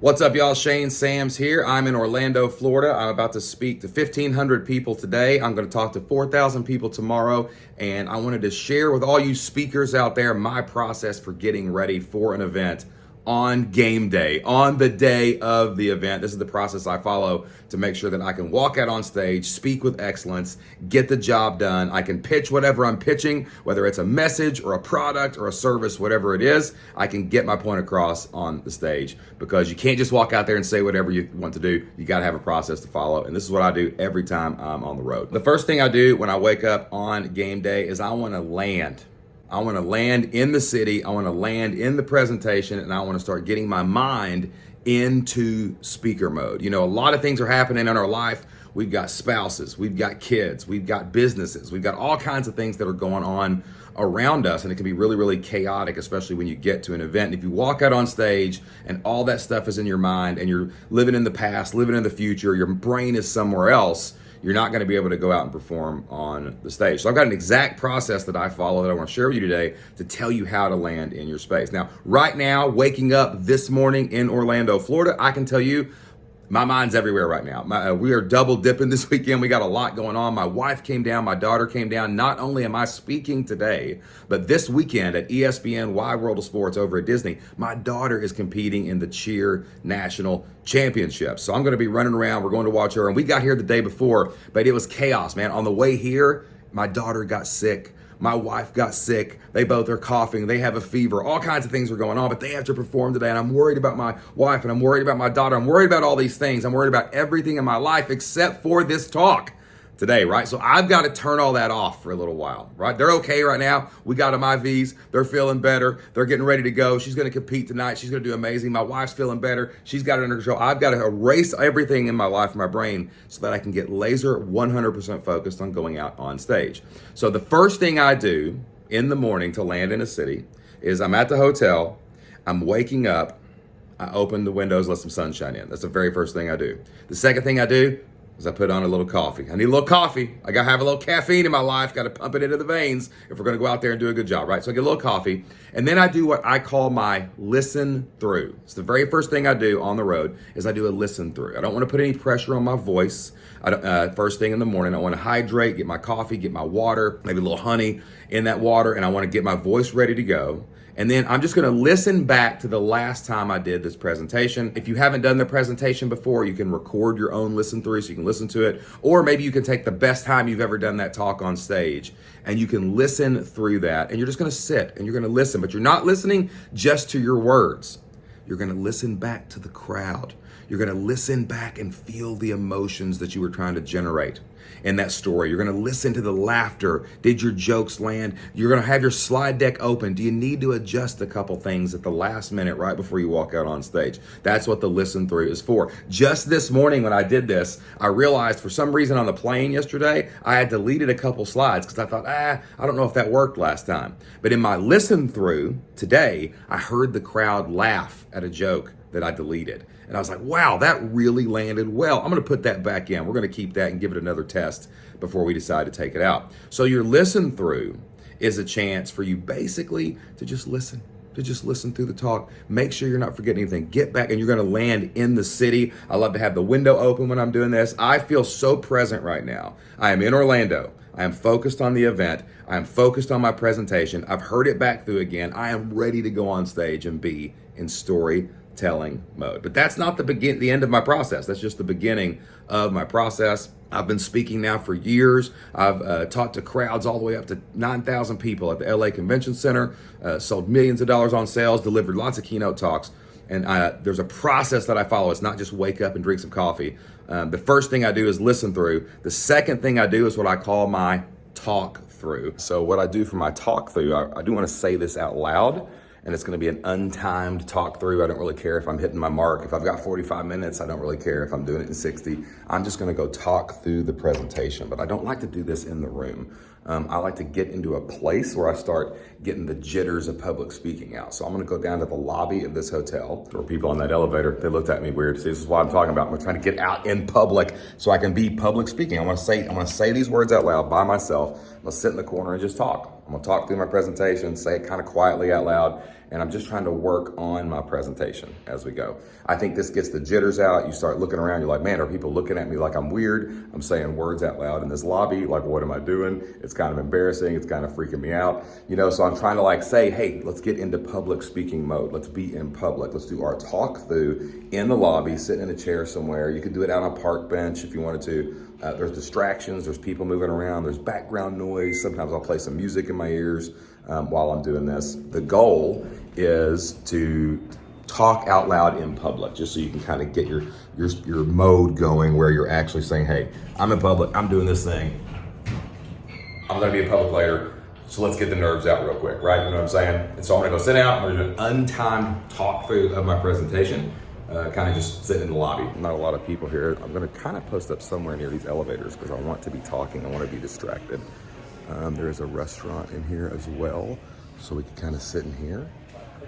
What's up, y'all? Shane Sams here. I'm in Orlando, Florida. I'm about to speak to 1,500 people today. I'm going to talk to 4,000 people tomorrow. And I wanted to share with all you speakers out there my process for getting ready for an event on game day, on the day of the event. This is the process I follow to make sure that I can walk out on stage, speak with excellence, get the job done. I can pitch whatever I'm pitching, whether it's a message or a product or a service, whatever it is, I can get my point across on the stage, because you can't just walk out there and say whatever you want to do. You got to have a process to follow. And this is what I do every time I'm on the road. The first thing I do when I wake up on game day is I want to land. I want to land in the city. I want to land in the presentation, and I want to start getting my mind into speaker mode. You know, a lot of things are happening in our life. We've got spouses, we've got kids, we've got businesses, we've got all kinds of things that are going on around us, and it can be really, really chaotic, especially when you get to an event. And if you walk out on stage and all that stuff is in your mind and you're living in the past, living in the future, your brain is somewhere else, you're not going to be able to go out and perform on the stage. So I've got an exact process that I follow that I want to share with you today to tell you how to land in your space. Now, right now, waking up this morning in Orlando, Florida, I can tell you my mind's everywhere right now. We are double dipping this weekend. We got a lot going on. My wife came down, my daughter came down. Not only am I speaking today, but this weekend at ESPN Wide World of Sports over at Disney, my daughter is competing in the cheer national championship. So I'm going to be running around. We're going to watch her. And we got here the day before, but it was chaos, man. On the way here, my daughter got sick. My wife got sick. They both are coughing. They have a fever. All kinds of things are going on, but they have to perform today. And I'm worried about my wife, and I'm worried about my daughter. I'm worried about all these things. I'm worried about everything in my life except for this talk today, right? So I've got to turn all that off for a little while, right? They're okay right now. We got them IVs. They're feeling better. They're getting ready to go. She's going to compete tonight. She's going to do amazing. My wife's feeling better. She's got it under control. I've got to erase everything in my life, my brain, so that I can get laser 100% focused on going out on stage. So the first thing I do in the morning to land in a city is I'm at the hotel. I'm waking up. I open the windows, let some sunshine in. That's the very first thing I do. The second thing I do is I put on a little coffee. I need a little coffee. I got to have a little caffeine in my life. Got to pump it into the veins if we're going to go out there and do a good job, right? So I get a little coffee, and then I do what I call my listen through. It's the very first thing I do on the road is I do a listen through. I don't want to put any pressure on my voice. First thing in the morning, I want to hydrate, get my coffee, get my water, maybe a little honey in that water, and I want to get my voice ready to go. And then I'm just going to listen back to the last time I did this presentation. If you haven't done the presentation before, you can record your own listen through so you can listen to it. Or maybe you can take the best time you've ever done that talk on stage and you can listen through that. And you're just going to sit and you're going to listen. But you're not listening just to your words. You're going to listen back to the crowd. You're going to listen back and feel the emotions that you were trying to generate in that story. You're going to listen to the laughter. Did your jokes land? You're going to have your slide deck open. Do you need to adjust a couple things at the last minute right before you walk out on stage? That's what the listen through is for. Just this morning when I did this, I realized for some reason on the plane yesterday, I had deleted a couple slides because I thought, I don't know if that worked last time. But in my listen through today, I heard the crowd laugh at a joke that I deleted. And I was like, wow, that really landed well. I'm going to put that back in. We're going to keep that and give it another test before we decide to take it out. So your listen through is a chance for you basically to just listen through the talk. Make sure you're not forgetting anything. Get back, and you're going to land in the city. I love to have the window open when I'm doing this. I feel so present right now. I am in Orlando. I am focused on the event. I am focused on my presentation. I've heard it back through again. I am ready to go on stage and be in storytelling mode. But that's not the end of my process. That's just the beginning of my process. I've been speaking now for years. I've talked to crowds all the way up to 9,000 people at the LA Convention Center, sold millions of dollars on sales, delivered lots of keynote talks. And there's a process that I follow. It's not just wake up and drink some coffee. The first thing I do is listen through. The second thing I do is what I call my talk through. So what I do for my talk through, I do want to say this out loud. And it's going to be an untimed talk through. I don't really care if I'm hitting my mark. If I've got 45 minutes, I don't really care if I'm doing it in 60. I'm just going to go talk through the presentation. But I don't like to do this in the room. I like to get into a place where I start getting the jitters of public speaking out. So I'm going to go down to the lobby of this hotel. There were people on that elevator. They looked at me weird. See, this is what I'm talking about. I'm trying to get out in public so I can be public speaking. I'm going to say these words out loud by myself. I'm going to sit in the corner and just talk. I'm going to talk through my presentation, say it kind of quietly out loud, and I'm just trying to work on my presentation as we go. I think this gets the jitters out. You start looking around, you're like, man, are people looking at me like I'm weird? I'm saying words out loud in this lobby, like what am I doing? It's kind of embarrassing, it's kind of freaking me out. So I'm trying to like say, hey, let's get into public speaking mode. Let's be in public. Let's do our talk through in the lobby, sitting in a chair somewhere. You could do it out on a park bench if you wanted to. There's distractions, there's people moving around, there's background noise. Sometimes I'll play some music in my ears while I'm doing this. The goal is to talk out loud in public, just so you can kind of get your mode going where you're actually saying, hey, I'm in public, I'm doing this thing. I'm gonna be in public later, so let's get the nerves out real quick, right? You know what I'm saying? And so I'm gonna go sit down, I'm gonna do an untimed talk through of my presentation. Kind of just sitting in the lobby. Not a lot of people here. I'm gonna kind of post up somewhere near these elevators because I want to be talking, I want to be distracted. There is a restaurant in here as well, so we can kind of sit in here.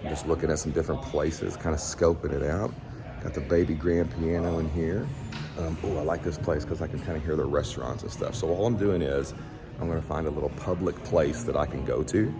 I'm just looking at some different places, kind of scoping it out. Got the baby grand piano in here. Oh, I like this place because I can kind of hear the restaurants and stuff. So all I'm doing is I'm gonna find a little public place that I can go to,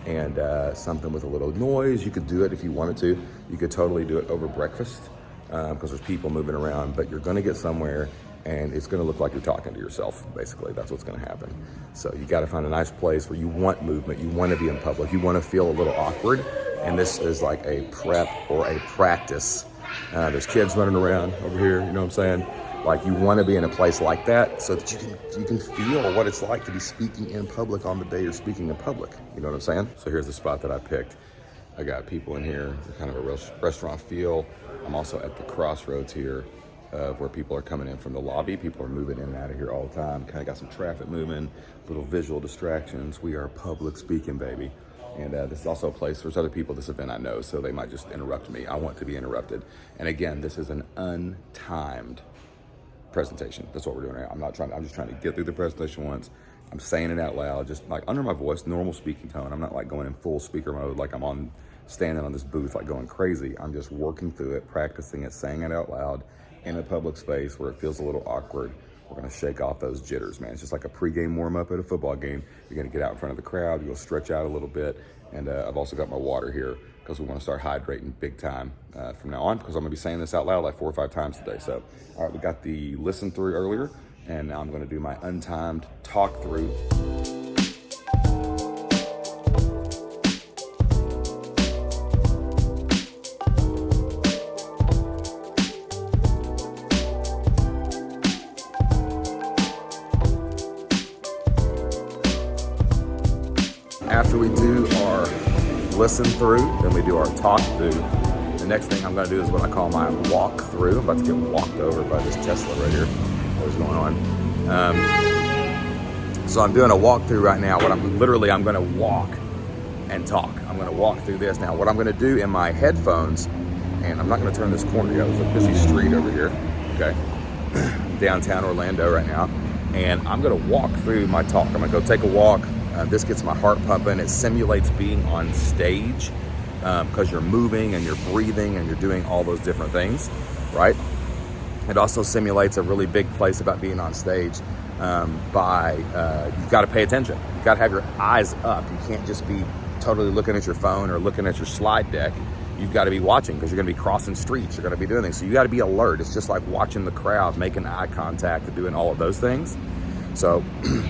and something with a little noise. You could do it if you wanted to. You could totally do it over breakfast because there's people moving around, but you're gonna get somewhere and it's gonna look like you're talking to yourself, basically. That's what's gonna happen. So you gotta find a nice place where you want movement, you wanna be in public, you wanna feel a little awkward, and this is like a prep or a practice. There's kids running around over here, you know what I'm saying? Like you wanna be in a place like that so that you can feel what it's like to be speaking in public on the day you're speaking in public. You know what I'm saying? So here's the spot that I picked. I got people in here, kind of a restaurant feel. I'm also at the crossroads here where people are coming in from the lobby. People are moving in and out of here all the time. Kind of got some traffic moving, little visual distractions. We are public speaking, baby. And this is also a place, there's other people at this event I know, so they might just interrupt me. I want to be interrupted. And again, this is an untimed presentation. That's what we're doing right now. I'm just trying to get through the presentation once. I'm saying it out loud, just like under my voice, normal speaking tone. I'm not like going in full speaker mode, like I'm standing on this booth, like going crazy. I'm just working through it, practicing it, saying it out loud in a public space where it feels a little awkward. We're gonna shake off those jitters, man. It's just like a pregame warm up at a football game. You're gonna get out in front of the crowd, you'll stretch out a little bit. And I've also got my water here because we wanna start hydrating big time from now on, because I'm gonna be saying this out loud like 4 or 5 times today. So, all right, we got the listen through earlier, and now I'm gonna do my untimed talk through. After we do our listen through, then we do our talk through. The next thing I'm gonna do is what I call my walk through. I'm about to get walked over by this Tesla right here. What's going on? So I'm doing a walkthrough right now. I'm gonna walk and talk. I'm gonna walk through this. Now, what I'm gonna do in my headphones, and I'm not gonna turn this corner yet, there's a busy street over here, okay? Downtown Orlando right now. And I'm gonna walk through my talk. I'm gonna go take a walk. This gets my heart pumping. It simulates being on stage because you're moving and you're breathing and you're doing all those different things, right? It also simulates a really big place about being on stage you've got to pay attention. You've got to have your eyes up. You can't just be totally looking at your phone or looking at your slide deck. You've got to be watching because you're going to be crossing streets. You're going to be doing things. So you got to be alert. It's just like watching the crowd, making eye contact and doing all of those things. So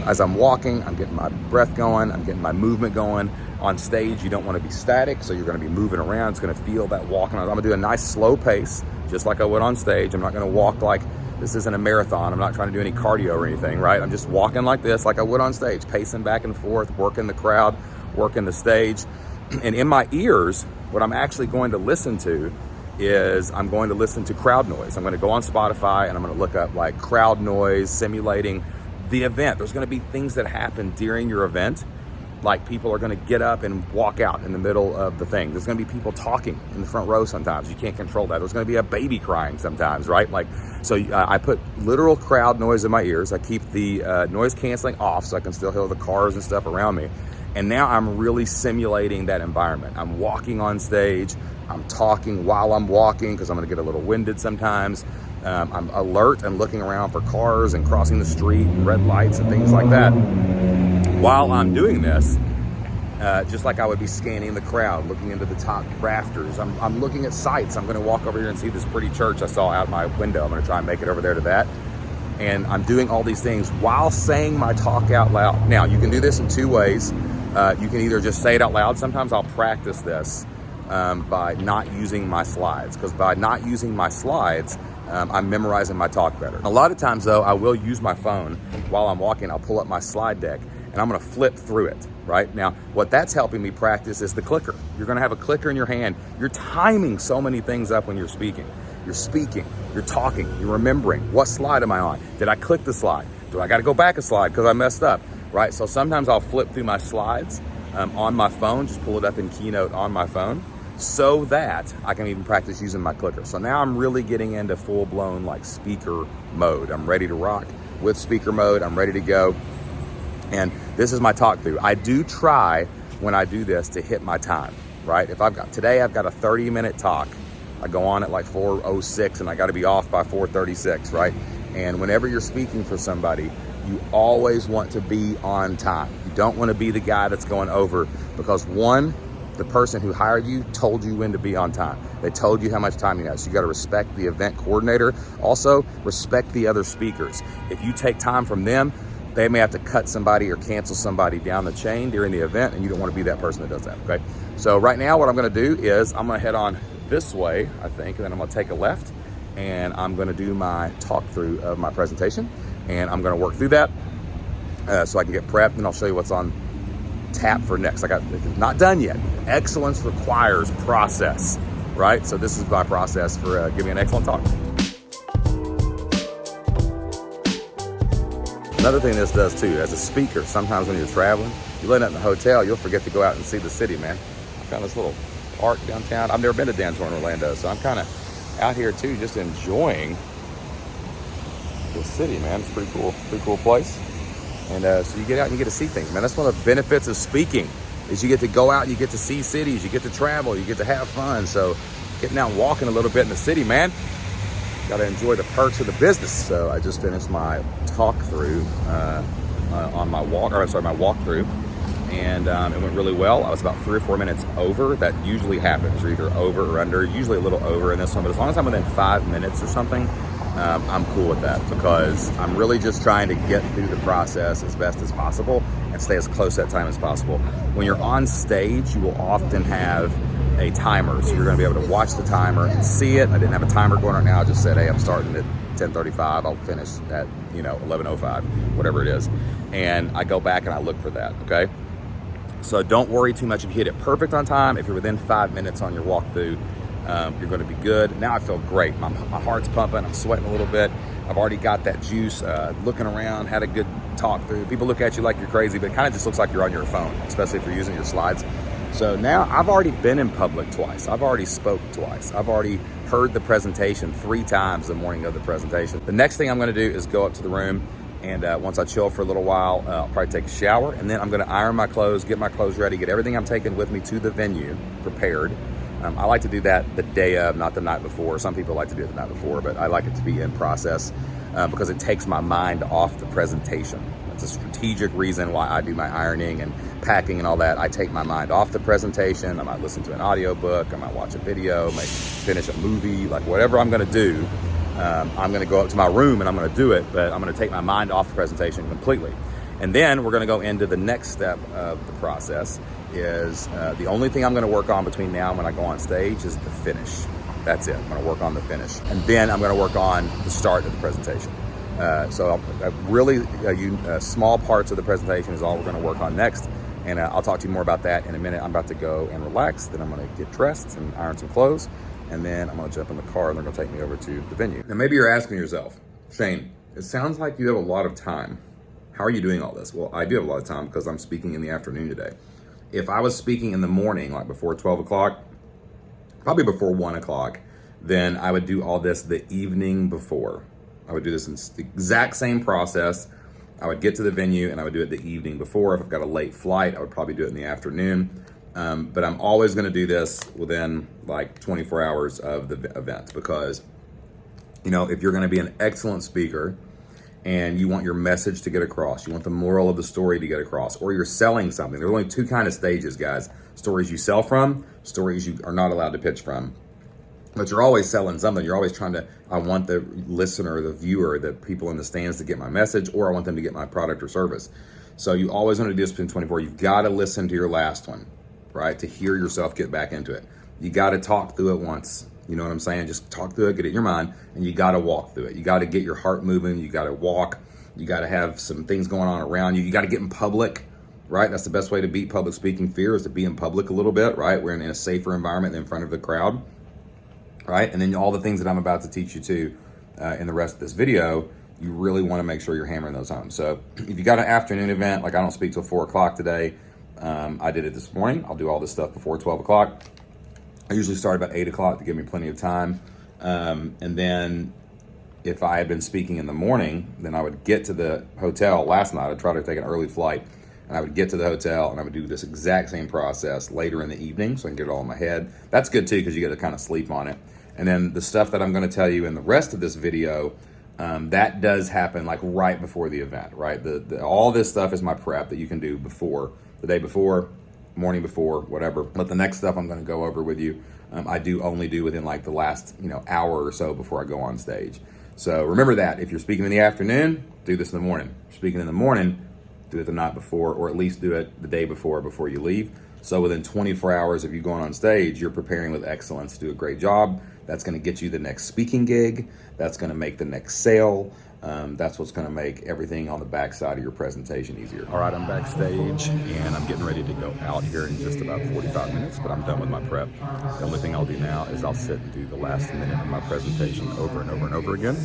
as I'm walking, I'm getting my breath going, I'm getting my movement going. On stage, you don't want to be static, so you're going to be moving around. It's going to feel that walking. I'm going to do a nice slow pace, just like I would on stage. I'm not going to walk like this isn't a marathon. I'm not trying to do any cardio or anything, right? I'm just walking like this, like I would on stage, pacing back and forth, working the crowd, working the stage. And in my ears, what I'm actually going to listen to is I'm going to listen to crowd noise. I'm going to go on Spotify and I'm going to look up like crowd noise simulating the event. There's going to be things that happen during your event, like people are going to get up and walk out in the middle of the thing. There's going to be people talking in the front row sometimes. You can't control that. There's going to be a baby crying sometimes, right? I put literal crowd noise in my ears. I keep the noise canceling off so I can still hear the cars and stuff around me. And now I'm really simulating that environment. I'm walking on stage. I'm talking while I'm walking because I'm going to get a little winded sometimes. I'm alert and looking around for cars and crossing the street and red lights and things like that. While I'm doing this, just like I would be scanning the crowd, looking into the top rafters. I'm looking at sights. I'm gonna walk over here and see this pretty church I saw out my window. I'm gonna try and make it over there to that. And I'm doing all these things while saying my talk out loud. Now, you can do this in two ways. You can either just say it out loud. Sometimes I'll practice this by not using my slides, because by not using my slides, I'm memorizing my talk better. A lot of times though, I will use my phone while I'm walking. I'll pull up my slide deck and I'm gonna flip through it, right? Now, what that's helping me practice is the clicker. You're gonna have a clicker in your hand. You're timing so many things up when you're speaking. You're speaking, you're talking, you're remembering. What slide am I on? Did I click the slide? Do I gotta go back a slide because I messed up, right? So sometimes I'll flip through my slides on my phone, just pull it up in Keynote on my phone, so that I can even practice using my clicker. So now I'm really getting into full-blown like speaker mode. I'm ready to rock with speaker mode. I'm ready to go. And this is my talk through. I do try when I do this to hit my time, right? If today I've got a 30-minute talk, I go on at like 4:06 and I gotta be off by 4:36, right? And whenever you're speaking for somebody, you always want to be on time. You don't wanna be the guy that's going over, because one, the person who hired you told you when to be on time. They told you how much time you have. So you gotta respect the event coordinator. Also, respect the other speakers. If you take time from them, they may have to cut somebody or cancel somebody down the chain during the event, and you don't wanna be that person that does that, okay? So right now what I'm gonna do is I'm gonna head on this way, I think, and then I'm gonna take a left, and I'm gonna do my talk through of my presentation, and I'm gonna work through that so I can get prepped, and I'll show you what's on tap for next. Not done yet. Excellence requires process, right? So this is my process for giving an excellent talk. Another thing this does too, as a speaker, sometimes when you're traveling, you land out in the hotel, you'll forget to go out and see the city, man. I found this little park downtown. I've never been to downtown Orlando, so I'm kind of out here too, just enjoying the city, man. It's pretty cool place. And so you get out and you get to see things, man. That's one of the benefits of speaking, is you get to go out and you get to see cities, you get to travel, you get to have fun. So getting out and walking a little bit in the city, man, got to enjoy the perks of the business. So I just finished my talk through on my my walk through, and it went really well. I was about 3 or 4 minutes over. That usually happens. You're either over or under, usually a little over in this one, but as long as I'm within 5 minutes or something, I'm cool with that, because I'm really just trying to get through the process as best as possible and stay as close to that time as possible. When you're on stage, you will often have a timer, so you're gonna be able to watch the timer and see it. I didn't have a timer going right now. I just said, hey, I'm starting at 10:35. I'll finish at 11:05, whatever it is. And I go back and I look for that, okay? So don't worry too much if you hit it perfect on time. If you're within 5 minutes on your walkthrough, you're gonna be good. Now I feel great. My heart's pumping, I'm sweating a little bit. I've already got that juice, looking around, had a good talk through. People look at you like you're crazy, but it kind of just looks like you're on your phone, especially if you're using your slides. So now I've already been in public twice. I've already spoke twice. I've already heard the presentation 3 times the morning of the presentation. The next thing I'm gonna do is go up to the room, and once I chill for a little while, I'll probably take a shower, and then I'm gonna iron my clothes, get my clothes ready, get everything I'm taking with me to the venue prepared. I like to do that the day of, not the night before. Some people like to do it the night before, but I like it to be in process because it takes my mind off the presentation. That's a strategic reason why I do my ironing and packing and all that. I take my mind off the presentation. I might listen to an audiobook, I might watch a video, might finish a movie, like whatever I'm gonna do. I'm gonna go up to my room and I'm gonna do it, but I'm gonna take my mind off the presentation completely. And then we're gonna go into the next step of the process, is the only thing I'm gonna work on between now and when I go on stage is the finish. That's it, I'm gonna work on the finish. And then I'm gonna work on the start of the presentation. So small parts of the presentation is all we're gonna work on next. And I'll talk to you more about that in a minute. I'm about to go and relax, then I'm gonna get dressed and iron some clothes, and then I'm gonna jump in the car and they're gonna take me over to the venue. Now maybe you're asking yourself, Shane, it sounds like you have a lot of time. How are you doing all this? Well, I do have a lot of time because I'm speaking in the afternoon today. If I was speaking in the morning, like before 12 o'clock, probably before 1 o'clock, then I would do all this the evening before. I would do this in the exact same process. I would get to the venue and I would do it the evening before. If I've got a late flight, I would probably do it in the afternoon. But I'm always gonna do this within like 24 hours of the event, because if you're gonna be an excellent speaker and you want your message to get across. You want the moral of the story to get across, or you're selling something. There's only two kind of stages, guys. Stories you sell from, stories you are not allowed to pitch from. But you're always selling something. You're always trying to, I want the listener, the viewer, the people in the stands to get my message, or I want them to get my product or service. So you always want to do this between 24. You've got to listen to your last one, right? To hear yourself get back into it. You got to talk through it once. You know what I'm saying? Just talk through it, get it in your mind, and you got to walk through it. You got to get your heart moving. You got to walk. You got to have some things going on around you. You got to get in public, right? That's the best way to beat public speaking fear, is to be in public a little bit, right? We're in a safer environment than in front of the crowd, right? And then all the things that I'm about to teach you to in the rest of this video, you really want to make sure you're hammering those home. So if you got an afternoon event, like I don't speak till 4 o'clock today. I did it this morning. I'll do all this stuff before 12 o'clock. I usually start about 8 o'clock to give me plenty of time. And then if I had been speaking in the morning, then I would get to the hotel last night. I'd try to take an early flight, and I would get to the hotel and I would do this exact same process later in the evening so I can get it all in my head. That's good too, because you get to kind of sleep on it. And then the stuff that I'm going to tell you in the rest of this video, that does happen like right before the event, right? All this stuff is my prep that you can do before, the day before, morning before, whatever. But the next stuff I'm going to go over with you, I do only do within like the last hour or so before I go on stage. So remember that if you're speaking in the afternoon, do this in the morning. If you're speaking in the morning, do it the night before, or at least do it the day before you leave. So within 24 hours of you going on stage, you're preparing with excellence to do a great job. That's going to get you the next speaking gig. That's going to make the next sale. That's what's going to make everything on the backside of your presentation easier. All right, I'm backstage and I'm getting ready to go out here in just about 45 minutes, but I'm done with my prep. The only thing I'll do now is I'll sit and do the last minute of my presentation over and over and over again.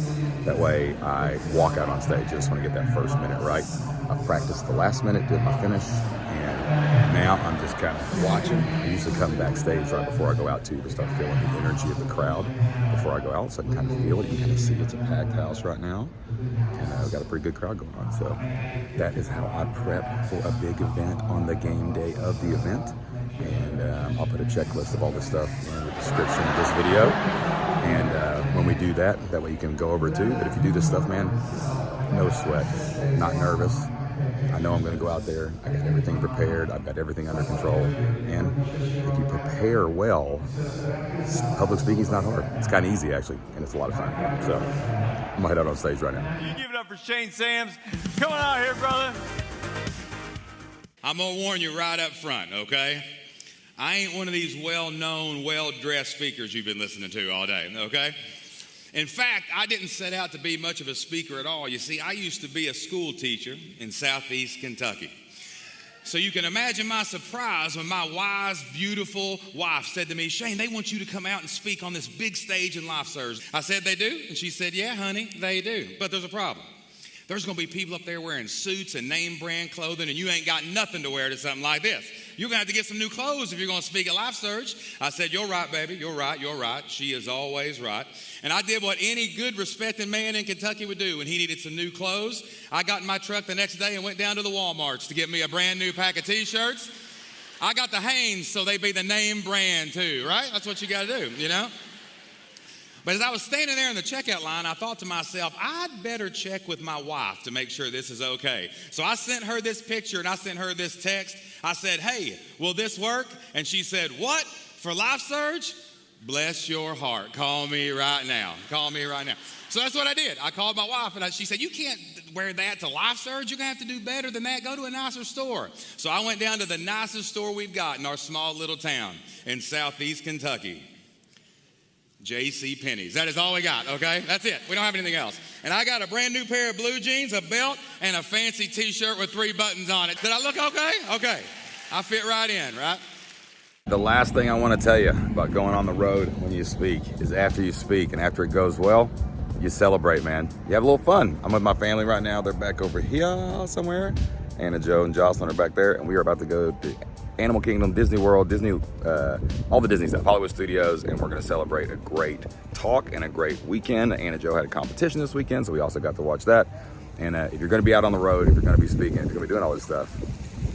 That way I walk out on stage. I just want to get that first minute right. I've practiced the last minute, did my finish, and now I'm just kind of watching. I usually come backstage right before I go out too, to start feeling the energy of the crowd before I go out, so I can kind of feel it. You can kind of see it's a packed house right now, and we've got a pretty good crowd going on. So that is how I prep for a big event on the game day of the event. And I'll put a checklist of all this stuff in the description of this video. And when we do that way you can go over it too. But if you do this stuff, man, no sweat, not nervous. I know I'm going to go out there. I got everything prepared. I've got everything under control. And if you prepare well, public speaking is not hard. It's kind of easy, actually, and it's a lot of fun. So I'm going to head out on stage right now. You give it up for Shane Sams. Come on out here, brother. I'm going to warn you right up front, okay? I ain't one of these well-known, well-dressed speakers you've been listening to all day, okay? In fact, I didn't set out to be much of a speaker at all. You see, I used to be a school teacher in southeast Kentucky. So you can imagine my surprise when my wise, beautiful wife said to me, Shane, they want you to come out and speak on this big stage in Life Surge. I said, they do? And she said, yeah, honey, they do. But there's a problem. There's going to be people up there wearing suits and name brand clothing, and you ain't got nothing to wear to something like this. You're going to have to get some new clothes if you're going to speak at Life Surge. I said, you're right, baby. You're right. You're right. She is always right. And I did what any good, respected man in Kentucky would do when he needed some new clothes. I got in my truck the next day and went down to the Walmarts to get me a brand new pack of T-shirts. I got the Hanes, so they be the name brand too, right? That's what you got to do, you know? But as I was standing there in the checkout line, I thought to myself, I'd better check with my wife to make sure this is okay. So I sent her this picture and I sent her this text. I said, hey, will this work? And she said, what? For Life Surge? Bless your heart. Call me right now. Call me right now. So that's what I did. I called my wife and she said, you can't wear that to Life Surge. You're going to have to do better than that. Go to a nicer store. So I went down to the nicest store we've got in our small little town in southeast Kentucky. J.C. Penney's. That is all we got, okay? That's it. We don't have anything else. And I got a brand new pair of blue jeans, a belt, and a fancy T-shirt with 3 buttons on it. Did I look okay? Okay. I fit right in, right? The last thing I want to tell you about going on the road when you speak is after you speak and after it goes well, you celebrate, man. You have a little fun. I'm with my family right now. They're back over here somewhere. Anna, Joe, and Jocelyn are back there, and we are about to go to Animal Kingdom, Disney World, all the Disney stuff, Hollywood Studios, and we're going to celebrate a great talk and a great weekend. Anna Joe had a competition this weekend, so we also got to watch that. And if you're going to be out on the road, if you're going to be speaking, if you're going to be doing all this stuff,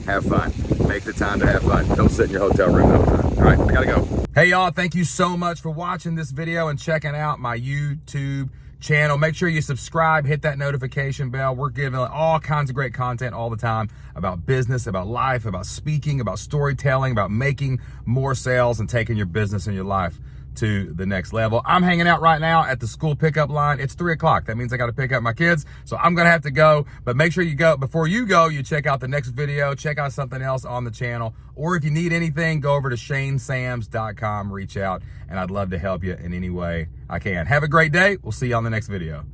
have fun. Make the time to have fun. Don't sit in your hotel room the whole time. All right, I got to go. Hey, y'all, thank you so much for watching this video and checking out my YouTube channel. Make sure you subscribe, hit that notification bell. We're giving all kinds of great content all the time about business, about life, about speaking, about storytelling, about making more sales and taking your business and your life to the next level. I'm hanging out right now at the school pickup line. It's 3 o'clock. That means I got to pick up my kids. So I'm going to have to go, but make sure you go, before you go, you check out the next video, check out something else on the channel. Or if you need anything, go over to shanesams.com, reach out, and I'd love to help you in any way I can. Have a great day. We'll see you on the next video.